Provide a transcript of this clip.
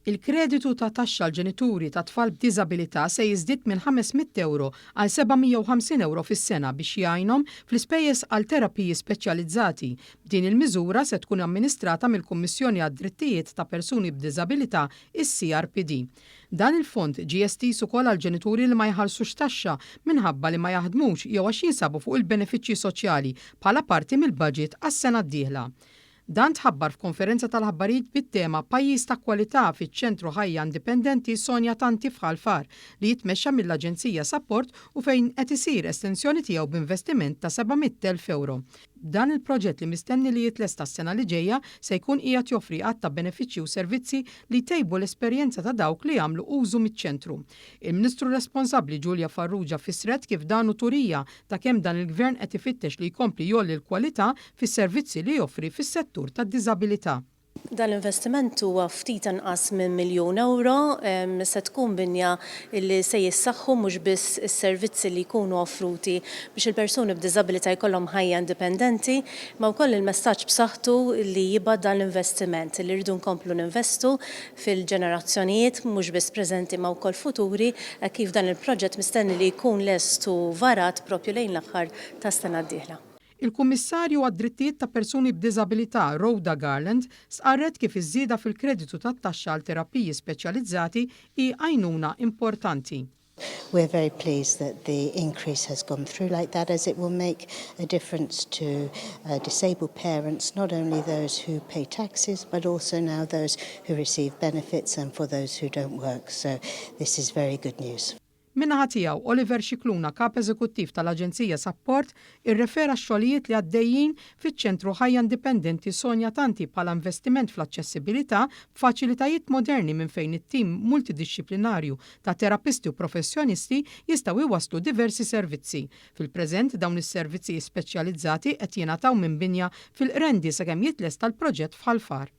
Il-kreditu ta' taxxa l-ġenituri ta' tfal b'diżabilità se jiżdied minn 500 euro għal 750 euro fis-sena biex jgħinhom fl-ispejjeż għal terapiji speċjalizzati. Din il-miżura se tkun amministrata mill-Kummissjoni għad-Drittijiet ta' Persuni b'Diżabilità, is-CRPD. Dan il-fond ġie estis ukoll għal ġenituri li ma jħallsux taxxa minħabba li ma jaħdmux jew għax jinsabu fuq il-benefiċċji soċjali bħala parti mill-budget għas-sena d-dieħla. Dan tħabbar f'konferenza tal-ħabbarijiet bit-tema Pajjiż ta' kwalità fiċ-Ċentru Ħajja Indipendenti Sonja Tanti f'Ħalfar li jitmexxa mill-Aġenzija Support u fejn qed isir estensjoni tiegħu b'investiment ta' 700,000 euro. Dan il-proġett li mistenni li jitlesta s-sena li ġejja se jkun qiegħed joffri għadd ta' benefiċċji u servizzi li tejbu l-esperjenza ta' dawk li jagħmlu użu miċ-ċentru. Il-Ministru responsabbli Ġulja Farrugia fissret kif dan turija ta' kemm dan il-Gvern qed ifittex li jkompli jolli l-kwalità fis-servizzi li joffri fis-settur tad-diżabilità. Dan l-investiment huwa ftit anqas minn €1,000,000 se tkun binja li se jissaħħu mhux biss is-servizzi li jkunu offruti biex il-persuni b'diżabilità jkollhom ħajja indipendenti, ma wkoll il-messaġġ b'saħħtu li jibgħat dan l-investiment li rridu nkomplu ninvestu fil-ġenerazzjonijiet mhux biss preżenti ma wkoll futuri kif dan il-proġett mistenni li jkun lestu varat propju lejn l-aħħar tas-sena d-dieħla. Il-Kummissarju għad-Drittijiet ta' Persuni b'Diżabilità Rhoda Garland sqarret kif iż-żieda fil-kreditu tat-taxxa għal terapiji speċjalizzati hi għajnuna importanti. We're very pleased that the increase has gone through like that, as it will make a difference to disabled parents, not only those who pay taxes, but also now those who receive benefits and for those who don't work. So this is very good news. Min-naħa tiegħu Oliver Xikluna, kap eżekuttiv tal-Aġenzija Support, irrefera x-xogħlijiet li għaddejjin fiċ-Ċentru Ħajja Indipendenti Sonja Tanti bħala investiment fl-aċċessibilità b'faċilitajiet moderni minn fejn it-tim multidixxiplinarju ta' terapisti u professjonisti jistgħu jwasslu diversi servizzi. Fil-preżent dawn is-servizzi speċjalizzati qed jingħataw minn binja fil-qrendi sakemm jitlesta l-proġett f'Ħalfar.